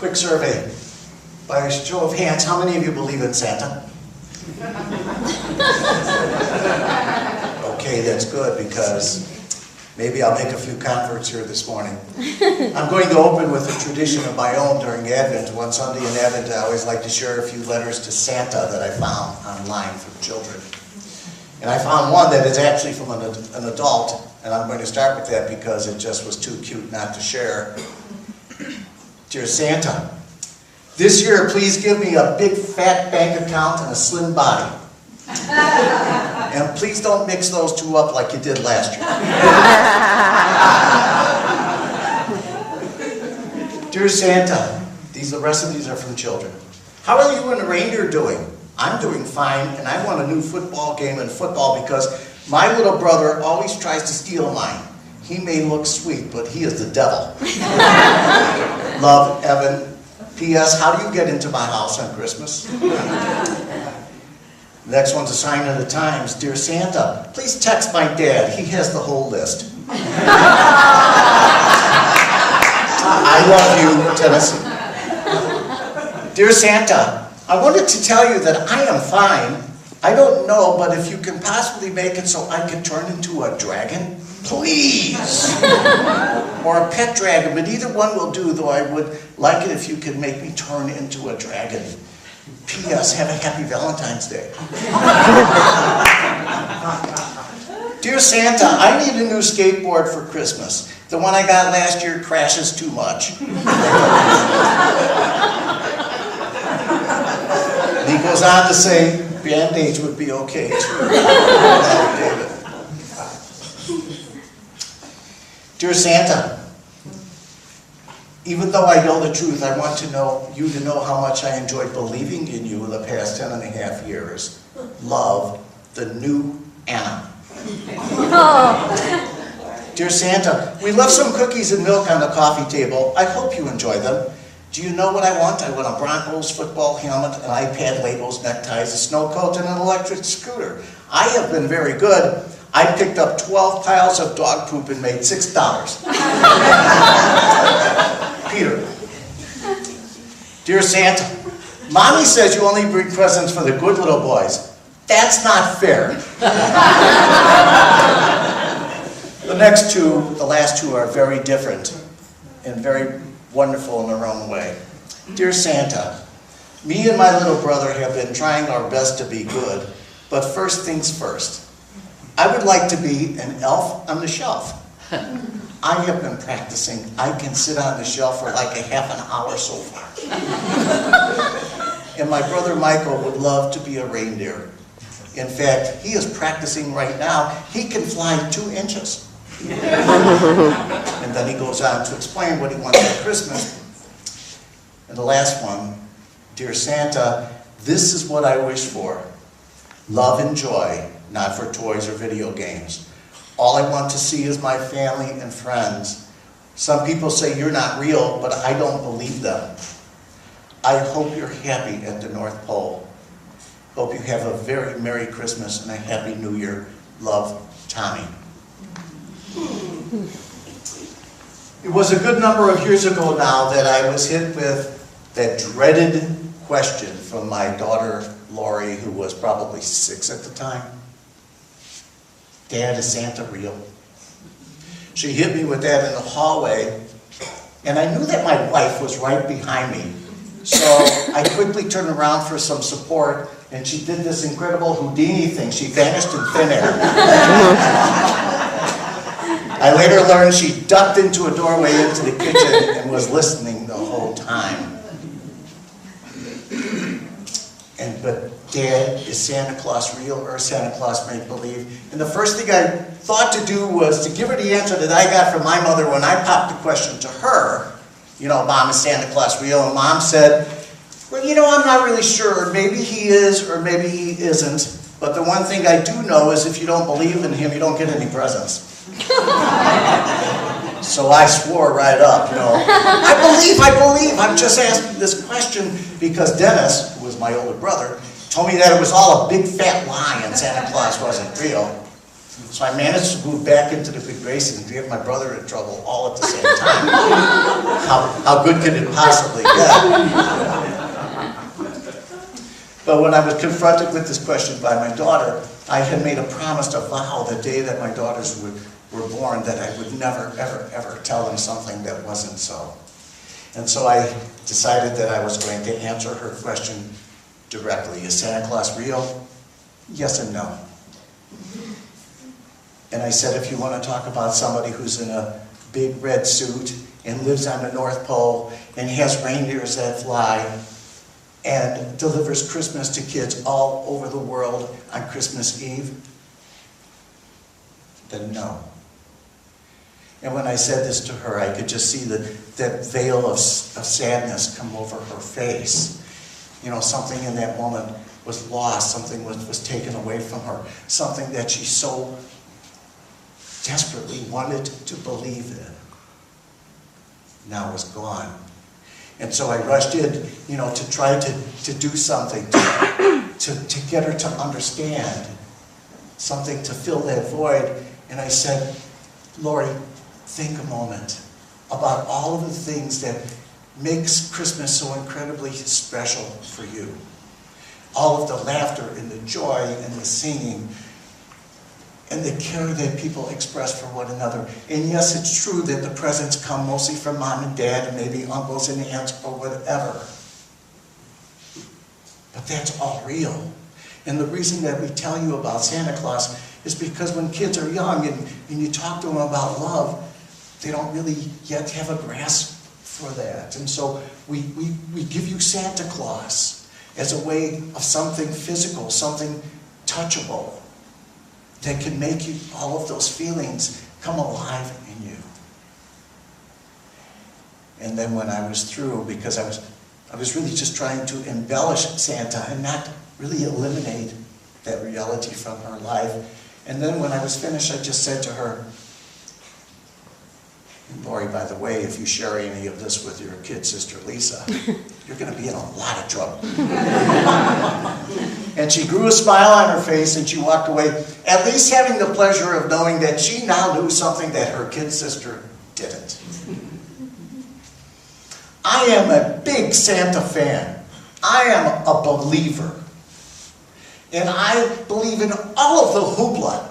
Quick survey. By a show of hands, how many of you believe in Santa? Okay, that's good, because maybe I'll make a few converts here this morning. I'm going to open with a tradition of my own during Advent. One Sunday in Advent, I always like to share a few letters to Santa that I found online for children. And I found one that is actually from an adult, and I'm going to start with that because it just was too cute not to share. Dear Santa, this year please give me a big fat bank account and a slim body. And please don't mix those two up like you did last year. Dear Santa, the rest of these are from children. How are you and the reindeer doing? I'm doing fine, and I want a new football game in football because my little brother always tries to steal mine. He may look sweet, but he is the devil. Love, Evan. P.S. How do you get into my house on Christmas? Next one's a sign of the times. Dear Santa, please text my dad. He has the whole list. I love you, Tennessee. Dear Santa, I wanted to tell you that I am fine. I don't know, but if you can possibly make it so I can turn into a dragon, please. Or a pet dragon, but either one will do, though I would like it if you could make me turn into a dragon. P.S. Have a happy Valentine's Day. Dear Santa, I need a new skateboard for Christmas. The one I got last year crashes too much. And he goes on to say, Band-Aids would be okay too. David. Dear Santa, even though I know the truth, I want you to know how much I enjoyed believing in you in the past 10.5 years. Love, the new Anna. Dear Santa, we left some cookies and milk on the coffee table. I hope you enjoy them. Do you know what I want? I want a Broncos football helmet, an iPad, labels, neckties, a snow coat, and an electric scooter. I have been very good. I picked up 12 piles of dog poop and made $6. Peter. Dear Santa, Mommy says you only bring presents for the good little boys. That's not fair. The last two are very different and very wonderful in their own way. Dear Santa, me and my little brother have been trying our best to be good, but first things first. I would like to be an elf on the shelf. I have been practicing. I can sit on the shelf for like a half an hour so far. And my brother Michael would love to be a reindeer. In fact, he is practicing right now. He can fly 2 inches. And then he goes on to explain what he wants for Christmas. And the last one, Dear Santa, this is what I wish for. Love and joy, not for toys or video games. All I want to see is my family and friends. Some people say you're not real, but I don't believe them. I hope you're happy at the North Pole. Hope you have a very Merry Christmas and a Happy New Year. Love, Tommy. It was a good number of years ago now that I was hit with that dreaded question from my daughter, Lori, who was probably 6 at the time. Dad, is Santa real? She hit me with that in the hallway, and I knew that my wife was right behind me. So I quickly turned around for some support, and she did this incredible Houdini thing. She vanished in thin air. I later learned she ducked into a doorway into the kitchen and was listening the whole time. But Dad, is Santa Claus real or Santa Claus make-believe? And the first thing I thought to do was to give her the answer that I got from my mother when I popped the question to her. You know, Mom, is Santa Claus real? And Mom said, well, you know, I'm not really sure. Maybe he is or maybe he isn't. But the one thing I do know is if you don't believe in him, you don't get any presents. So I swore right up, you know, I believe. I'm just asking this question because Dennis, who was my older brother, told me that it was all a big fat lie and Santa Claus wasn't real. So I managed to move back into the good graces and get my brother in trouble all at the same time. How good can it possibly get? But when I was confronted with this question by my daughter, I had made a promise, a vow, the day that my daughters were born, that I would never, ever, ever tell them something that wasn't so. And so I decided that I was going to answer her question directly. Is Santa Claus real? Yes and no. And I said, if you want to talk about somebody who's in a big red suit and lives on the North Pole and has reindeers that fly and delivers Christmas to kids all over the world on Christmas Eve, then no. And when I said this to her, I could just see that veil of sadness come over her face. You know, something in that moment was lost, something was taken away from her, something that she so desperately wanted to believe in, now was gone. And so I rushed in, you know, to try to do something, to get her to understand, something to fill that void. And I said, Lori, think a moment about all of the things that makes Christmas so incredibly special for you. All of the laughter and the joy and the singing and the care that people express for one another. And yes, it's true that the presents come mostly from mom and dad and maybe uncles and aunts or whatever. But that's all real. And the reason that we tell you about Santa Claus is because when kids are young and you talk to them about love, they don't really yet have a grasp for that. And so we give you Santa Claus as a way of something physical, something touchable, that can make you, all of those feelings come alive in you. And then when I was through, because I was really just trying to embellish Santa and not really eliminate that reality from her life. And then when I was finished, I just said to her, Lori, by the way, if you share any of this with your kid sister Lisa, you're going to be in a lot of trouble. And she grew a smile on her face and she walked away, at least having the pleasure of knowing that she now knew something that her kid sister didn't. I am a big Santa fan. I am a believer. And I believe in all of the hoopla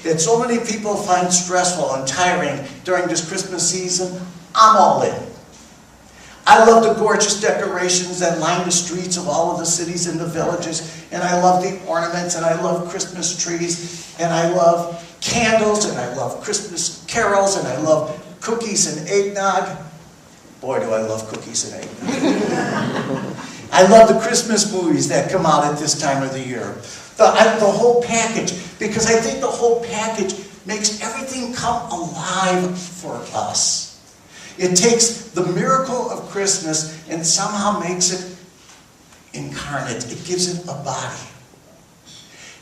that so many people find stressful and tiring during this Christmas season. I'm all in. I love the gorgeous decorations that line the streets of all of the cities and the villages, and I love the ornaments, and I love Christmas trees, and I love candles, and I love Christmas carols, and I love cookies and eggnog. Boy, do I love cookies and eggnog. I love the Christmas movies that come out at this time of the year. The whole package, because I think the whole package makes everything come alive for us. It takes the miracle of Christmas and somehow makes it incarnate. It gives it a body.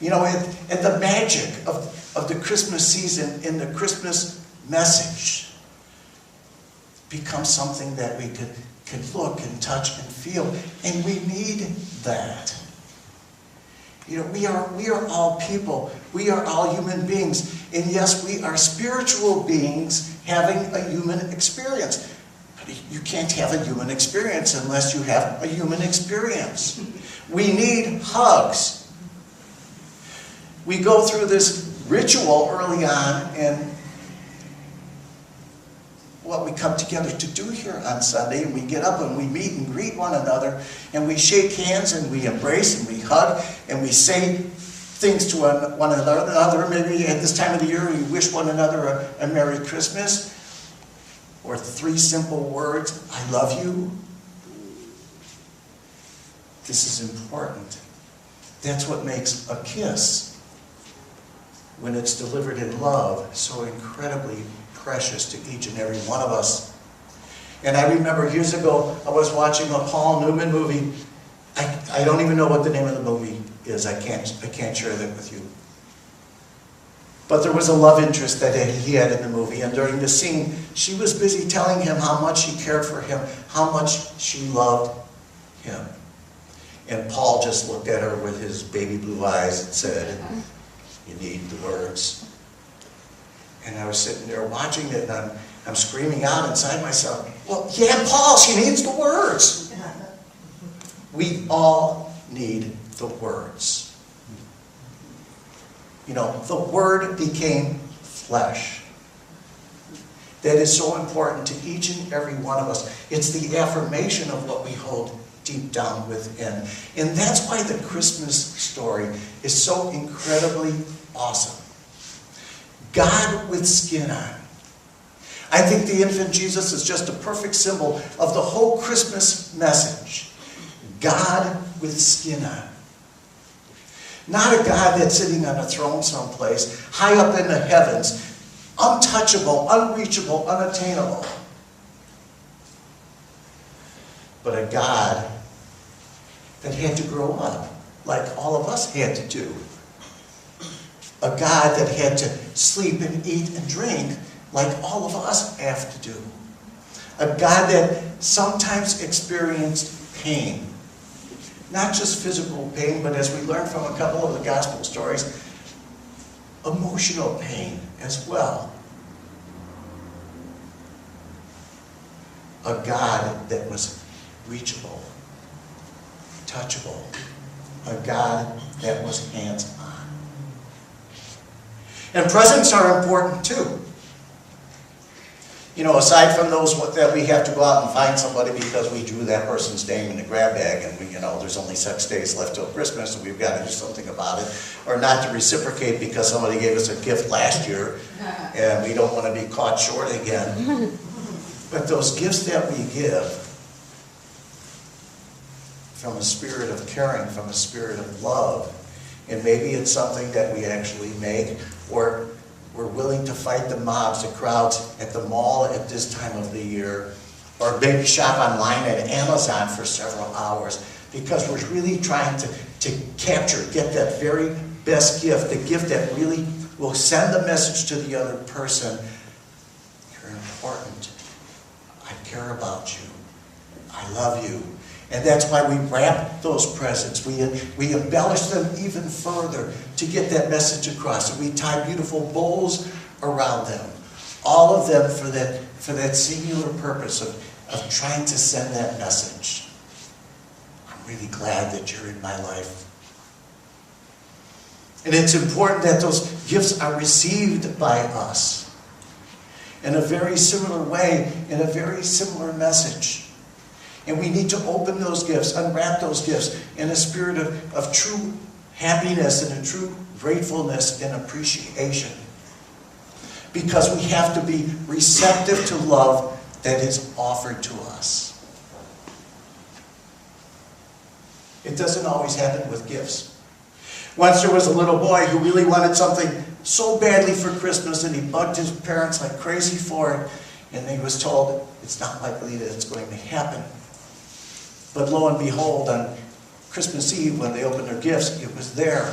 You know, and the magic of the Christmas season in the Christmas message becomes something that we could look and touch and feel. And we need that. You know, we are all people. We are all human beings. And yes, we are spiritual beings having a human experience. But you can't have a human experience unless you have a human experience. We need hugs. We go through this ritual early on, and what we come together to do here on Sunday, and we get up and we meet and greet one another, and we shake hands and we embrace and we hug and we say things to one another. Maybe at this time of the year we wish one another a Merry Christmas, or 3 simple words, I love you. This is important. That's what makes a kiss, when it's delivered in love, so incredibly precious to each and every one of us. And I remember years ago, I was watching a Paul Newman movie. I don't even know what the name of the movie is. I can't share that with you. But there was a love interest that he had in the movie, and during the scene, she was busy telling him how much she cared for him, how much she loved him. And Paul just looked at her with his baby blue eyes and said, you need the words. And I was sitting there watching it, and I'm screaming out inside myself, well, yeah, Paul, she needs the words. We all need the words. You know, the Word became flesh. That is so important to each and every one of us. It's the affirmation of what we hold deep down within. And that's why the Christmas story is so incredibly awesome. God with skin on. I think the infant Jesus is just a perfect symbol of the whole Christmas message. God with skin on. Not a God that's sitting on a throne someplace, high up in the heavens, untouchable, unreachable, unattainable. But a God that had to grow up, like all of us had to do. A God that had to sleep and eat and drink, like all of us have to do. A God that sometimes experienced pain. Not just physical pain, but as we learned from a couple of the gospel stories, emotional pain as well. A God that was reachable, touchable. A God that was hands-on. And presents are important too. You know, aside from those that we have to go out and find somebody because we drew that person's name in the grab bag and there's only 6 days left till Christmas and we've got to do something about it. Or not to reciprocate because somebody gave us a gift last year and we don't want to be caught short again. But those gifts that we give from a spirit of caring, from a spirit of love, and maybe it's something that we actually make, or we're willing to fight the mobs, the crowds at the mall at this time of the year, or maybe shop online at Amazon for several hours, because we're really trying to capture, get that very best gift, the gift that really will send the message to the other person. You're important. I care about you. I love you. And that's why we wrap those presents. We embellish them even further to get that message across. And we tie beautiful bows around them. All of them for that singular purpose of trying to send that message. I'm really glad that you're in my life. And it's important that those gifts are received by us in a very similar way, in a very similar message. And we need to open those gifts, unwrap those gifts in a spirit of true happiness and a true gratefulness and appreciation. Because we have to be receptive to love that is offered to us. It doesn't always happen with gifts. Once there was a little boy who really wanted something so badly for Christmas and he bugged his parents like crazy for it. And he was told, it's not likely that it's going to happen. But lo and behold, on Christmas Eve, when they opened their gifts, it was there.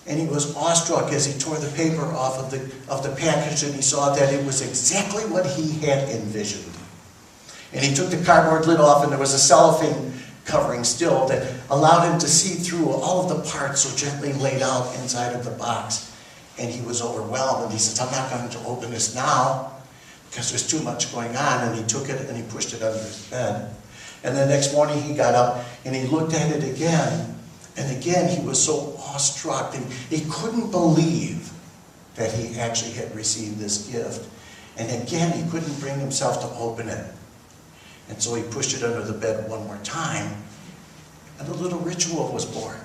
And he was awestruck as he tore the paper off of the package, and he saw that it was exactly what he had envisioned. And he took the cardboard lid off, and there was a cellophane covering still that allowed him to see through all of the parts so gently laid out inside of the box. And he was overwhelmed, and he said, I'm not going to open this now because there's too much going on. And he took it and he pushed it under his bed. And the next morning he got up and he looked at it again. And again he was so awestruck and he couldn't believe that he actually had received this gift. And again he couldn't bring himself to open it. And so he pushed it under the bed one more time. And a little ritual was born.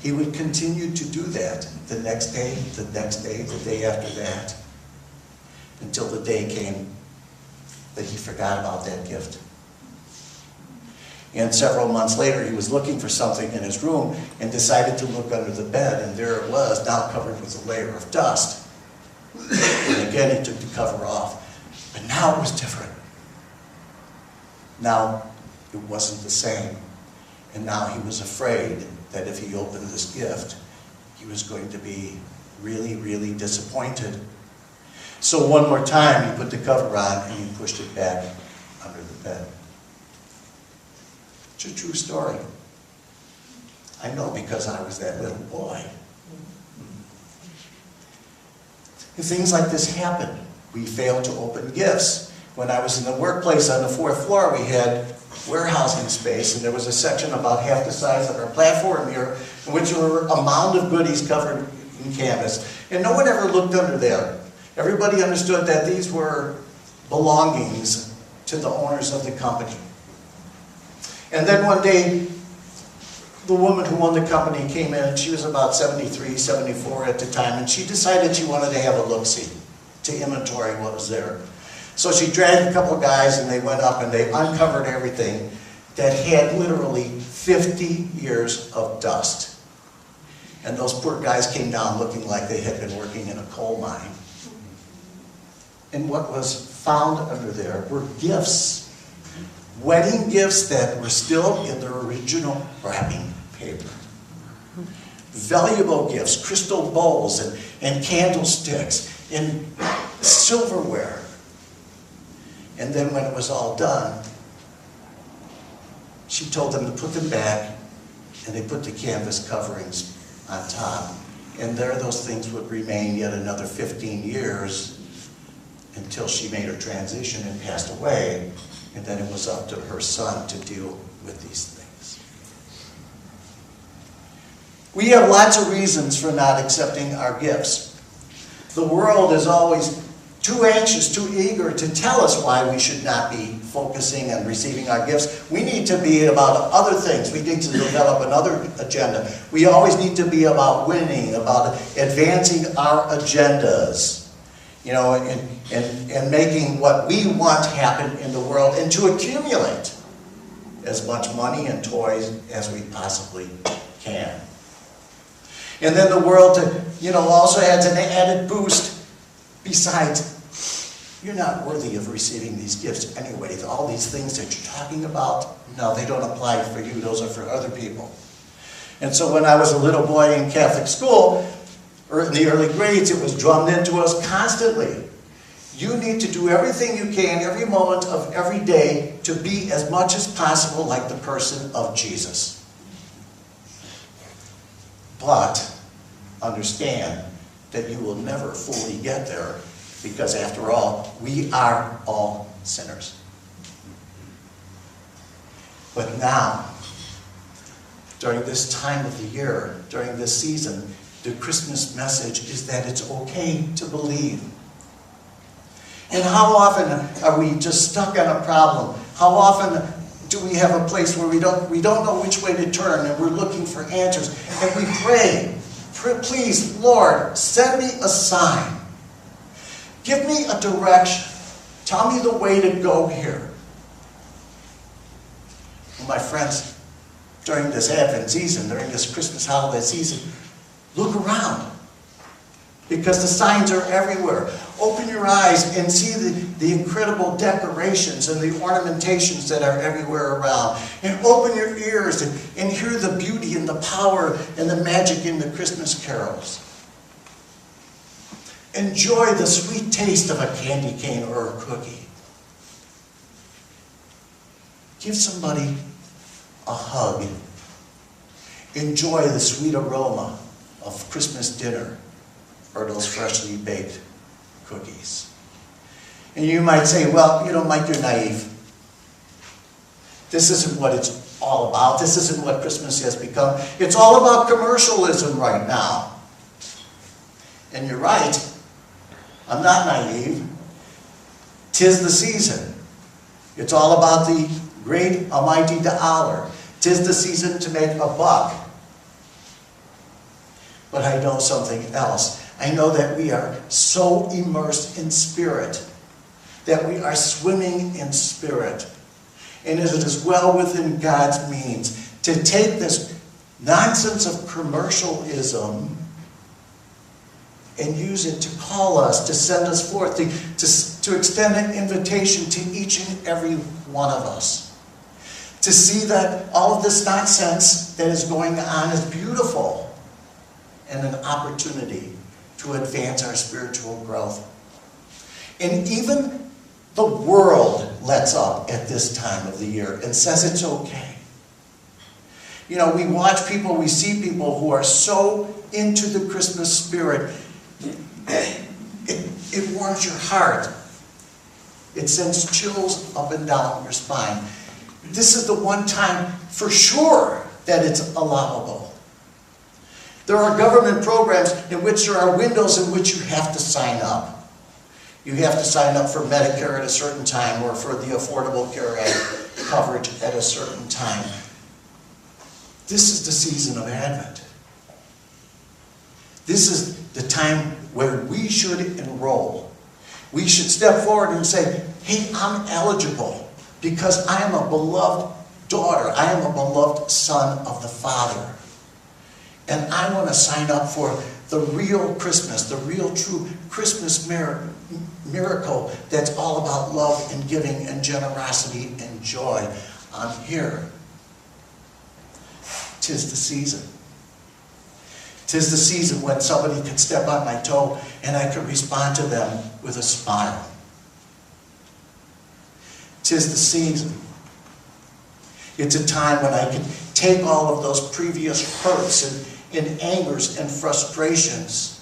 He would continue to do that the next day, the day after that. Until the day came that he forgot about that gift. And several months later, he was looking for something in his room and decided to look under the bed, and there it was, now covered with a layer of dust. And again, he took the cover off. But now it was different. Now it wasn't the same. And now he was afraid that if he opened this gift, he was going to be really, really disappointed. So one more time, he put the cover on and he pushed it back under the bed. It's a true story. I know because I was that little boy. And things like this happen. We failed to open gifts. When I was in the workplace on the 4th floor, we had warehousing space, and there was a section about half the size of our platform here, in which there were a mound of goodies covered in canvas. And no one ever looked under there. Everybody understood that these were belongings to the owners of the company. And then one day, the woman who owned the company came in, and she was about 73, 74 at the time, and she decided she wanted to have a look-see, to inventory what was there. So she dragged a couple of guys, and they went up and they uncovered everything that had literally 50 years of dust. And those poor guys came down looking like they had been working in a coal mine. And what was found under there were gifts, wedding gifts that were still in their original wrapping paper. Valuable gifts, crystal bowls and candlesticks and silverware. And then when it was all done, she told them to put them back, and they put the canvas coverings on top. And there those things would remain yet another 15 years until she made her transition and passed away. And then it was up to her son to deal with these things. We have lots of reasons for not accepting our gifts. The world is always too anxious, too eager to tell us why we should not be focusing on receiving our gifts. We need to be about other things. We need to develop another agenda. We always need to be about winning, about advancing our agendas, you know, and making what we want happen in the world, and to accumulate as much money and toys as we possibly can. And then the world, also adds an added boost. Besides, you're not worthy of receiving these gifts anyway. All these things that you're talking about, no, they don't apply for you. Those are for other people. And so when I was a little boy in Catholic school, or in the early grades, it was drummed into us constantly. You need to do everything you can every moment of every day to be as much as possible like the person of Jesus. But understand that you will never fully get there, because after all, we are all sinners. But now, during this time of the year, during this season, the Christmas message is that it's okay to believe. And how often are we just stuck on a problem? How often do we have a place where we don't know which way to turn, and we're looking for answers, and we pray, please, Lord, send me a sign. Give me a direction. Tell me the way to go here. Well, my friends, during this Advent season, during this Christmas holiday season, look around, because the signs are everywhere. Open your eyes and see the incredible decorations and the ornamentations that are everywhere around. And open your ears and hear the beauty and the power and the magic in the Christmas carols. Enjoy the sweet taste of a candy cane or a cookie. Give somebody a hug. Enjoy the sweet aroma of Christmas dinner or those freshly baked cookies. And you might say, well, Mike, you're naive. This isn't what it's all about. This isn't what Christmas has become. It's all about commercialism right now. And you're right. I'm not naive. 'Tis the season. It's all about the great almighty dollar. 'Tis the season to make a buck. But I know something else. I know that we are so immersed in spirit, that we are swimming in spirit. And it is well within God's means to take this nonsense of commercialism and use it to call us, to send us forth, to extend an invitation to each and every one of us. To see that all of this nonsense that is going on is beautiful and an opportunity to advance our spiritual growth. And even the world lets up at this time of the year and says it's okay. We watch people, we see people who are so into the Christmas spirit. It warms your heart. It sends chills up and down your spine. This is the one time for sure that it's allowable. There are government programs in which there are windows in which you have to sign up. You have to sign up for Medicare at a certain time or for the Affordable Care Act coverage at a certain time. This is the season of Advent. This is the time where we should enroll. We should step forward and say, hey, I'm eligible because I am a beloved daughter. I am a beloved son of the Father. And I want to sign up for the real Christmas, the real true Christmas miracle that's all about love and giving and generosity and joy. I'm here. 'Tis the season. 'Tis the season when somebody can step on my toe and I can respond to them with a smile. 'Tis the season. It's a time when I can take all of those previous hurts and angers and frustrations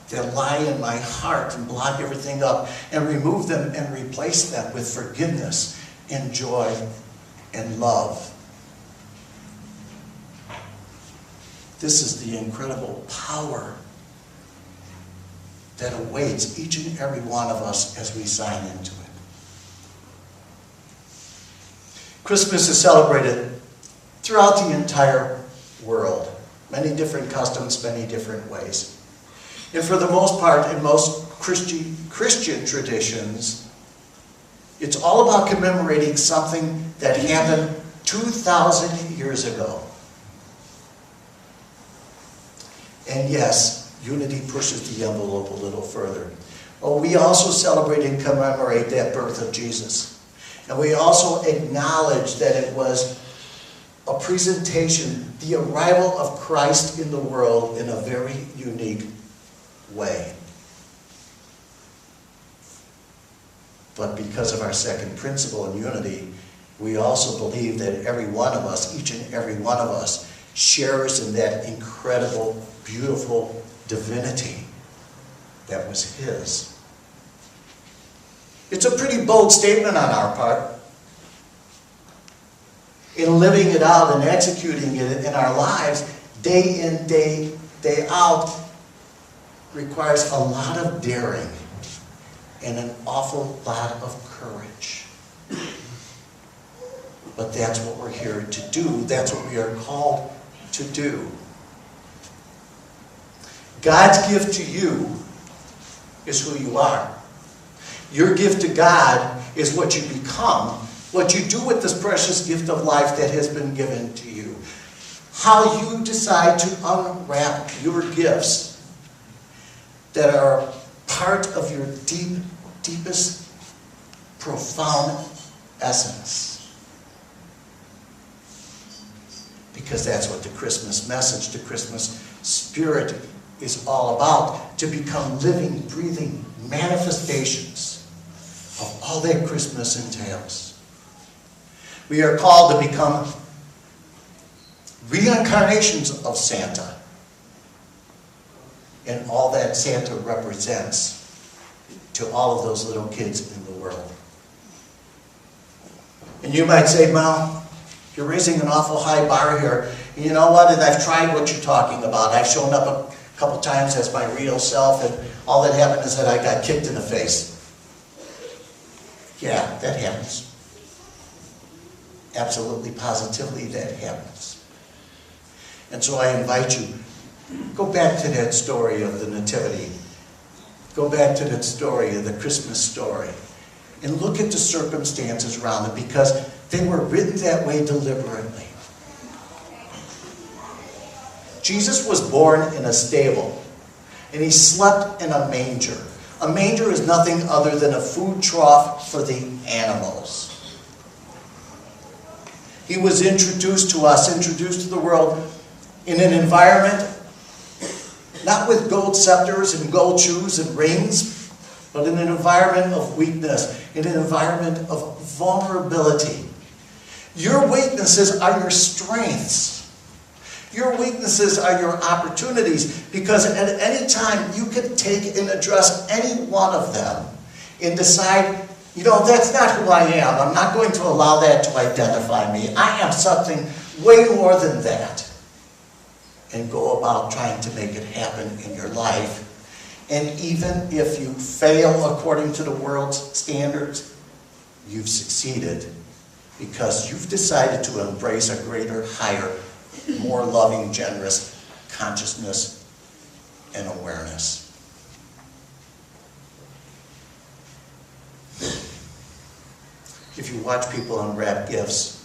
that lie in my heart and block everything up and remove them and replace them with forgiveness and joy and love. This is the incredible power that awaits each and every one of us as we sign into it. Christmas is celebrated throughout the entire world. Many different customs, many different ways. And for the most part, in most Christian traditions, it's all about commemorating something that happened 2,000 years ago. And yes, unity pushes the envelope a little further. Well, we also celebrate and commemorate that birth of Jesus. And we also acknowledge that it was a presentation, the arrival of Christ in the world in a very unique way. But because of our second principle in unity, we also believe that every one of us, each and every one of us, shares in that incredible, beautiful divinity that was his. It's a pretty bold statement on our part. In living it out and executing it in our lives, day in, day out, requires a lot of daring and an awful lot of courage. But that's what we're here to do. That's what we are called to do. God's gift to you is who you are. Your gift to God is what you become, what you do with this precious gift of life that has been given to you. How you decide to unwrap your gifts that are part of your deepest, profound essence. Because that's what the Christmas message, the Christmas spirit is all about. To become living, breathing manifestations of all that Christmas entails. We are called to become reincarnations of Santa and all that Santa represents to all of those little kids in the world. And you might say, well, you're raising an awful high bar here. And you know what? And I've tried what you're talking about. I've shown up a couple times as my real self, and all that happened is that I got kicked in the face. Yeah, that happens. Absolutely, positively, that happens. And so I invite you, go back to that story of the Nativity. Go back to that story of the Christmas story. And look at the circumstances around it, because they were written that way deliberately. Jesus was born in a stable, and he slept in a manger. A manger is nothing other than a food trough for the animals. He was introduced to us, introduced to the world in an environment not with gold scepters and gold shoes and rings, but in an environment of weakness, in an environment of vulnerability. Your weaknesses are your strengths. Your weaknesses are your opportunities, because at any time you can take and address any one of them and decide, you know, that's not who I am. I'm not going to allow that to identify me. I am something way more than that. And go about trying to make it happen in your life. And even if you fail according to the world's standards, you've succeeded, because you've decided to embrace a greater, higher, more loving, generous consciousness and awareness. If you watch people unwrap gifts,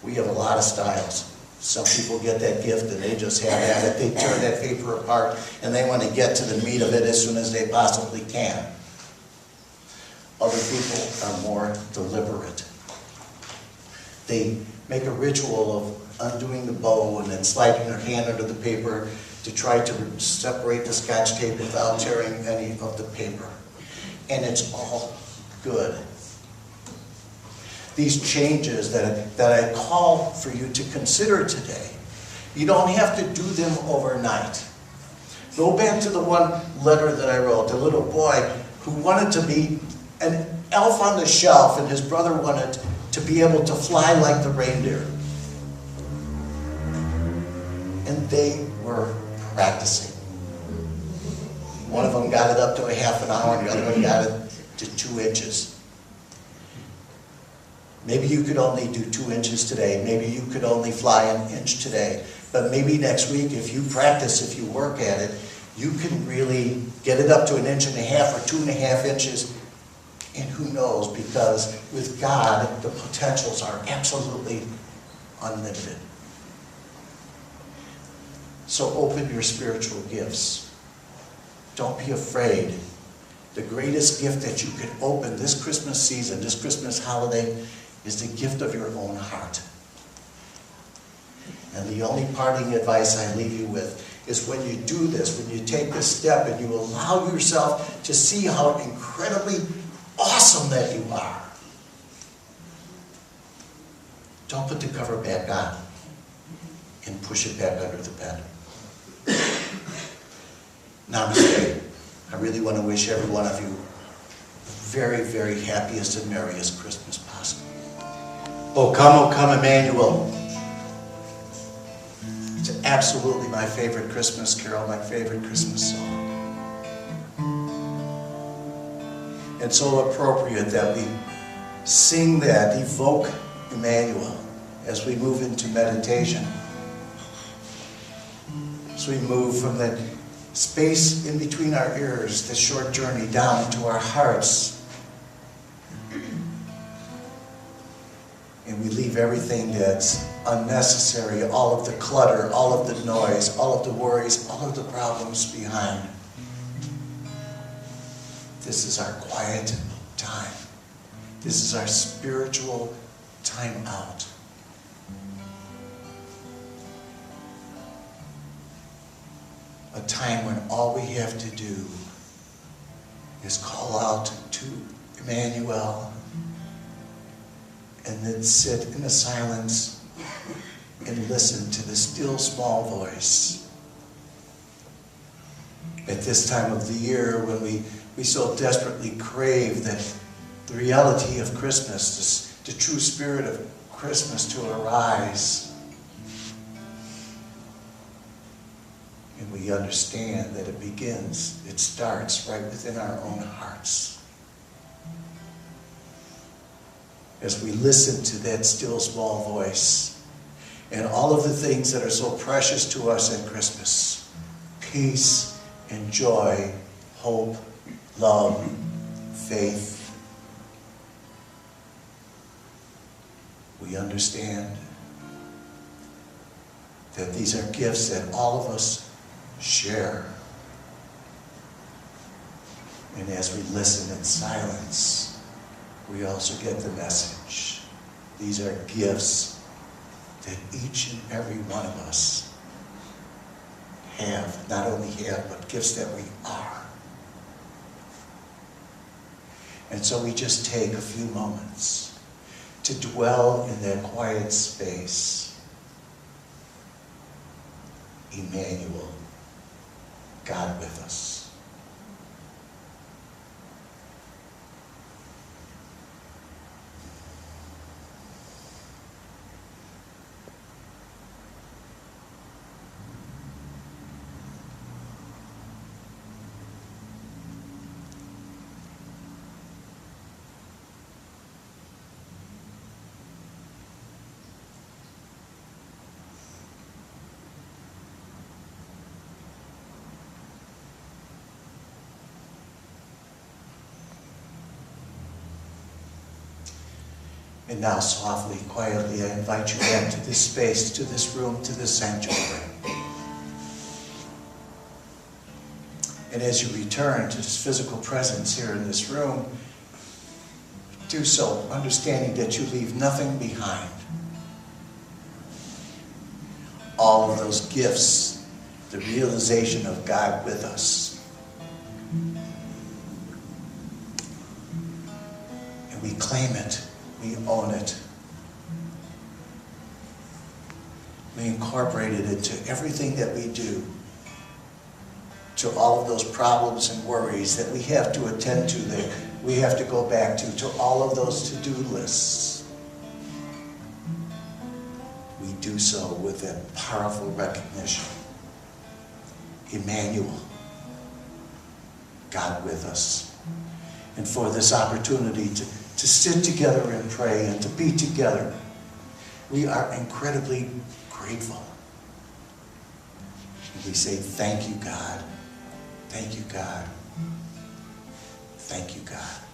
we have a lot of styles. Some people get that gift and they just have at it. They tear that paper apart and they want to get to the meat of it as soon as they possibly can. Other people are more deliberate. They make a ritual of undoing the bow and then sliding their hand under the paper to try to separate the scotch tape without tearing any of the paper. And it's all good. These changes that I call for you to consider today, you don't have to do them overnight. Go back to the one letter that I wrote, the little boy who wanted to be an elf on the shelf, and his brother wanted to be able to fly like the reindeer. And they were practicing. One of them got it up to a half an hour, and the other one got it to 2 inches. Maybe you could only do 2 inches today. Maybe you could only fly an inch today. But maybe next week, if you practice, if you work at it, you can really get it up to 1.5 inches or 2.5 inches. And who knows, because with God, the potentials are absolutely unlimited. So open your spiritual gifts. Don't be afraid. The greatest gift that you could open this Christmas season, this Christmas holiday, is the gift of your own heart. And the only parting advice I leave you with is when you do this, when you take this step and you allow yourself to see how incredibly awesome that you are, don't put the cover back on and push it back under the bed. Namaste. I really want to wish every one of you the very, very happiest and merriest Christmas possible. O come, Emmanuel. It's absolutely my favorite Christmas carol, my favorite Christmas song. It's so appropriate that we sing that, evoke Emmanuel as we move into meditation. As we move from that space in between our ears, the short journey down into our hearts. And we leave everything that's unnecessary, all of the clutter, all of the noise, all of the worries, all of the problems behind. This is our quiet time. This is our spiritual time out. A time when all we have to do is call out to Emmanuel and then sit in the silence and listen to the still small voice. At this time of the year when we so desperately crave the reality of Christmas, the true spirit of Christmas to arise. And we understand that it starts right within our own hearts. As we listen to that still small voice and all of the things that are so precious to us in Christmas: peace and joy, hope, love, faith. We understand that these are gifts that all of us share. And as we listen in silence, we also get the message. These are gifts that each and every one of us have, not only have, but gifts that we are. And so we just take a few moments to dwell in that quiet space Emmanuel, God with us. And now softly, quietly, I invite you back to this space, to this room, to this sanctuary. And as you return to this physical presence here in this room, do so understanding that you leave nothing behind. All of those gifts, the realization of God with us. And we claim it. We own it. We incorporate it into everything that we do, to all of those problems and worries that we have to attend to, that we have to go back to all of those to-do lists. We do so with that powerful recognition. Emmanuel, God with us. And for this opportunity to sit together and pray and to be together, we are incredibly grateful. And we say, thank you, God. Thank you, God. Thank you, God.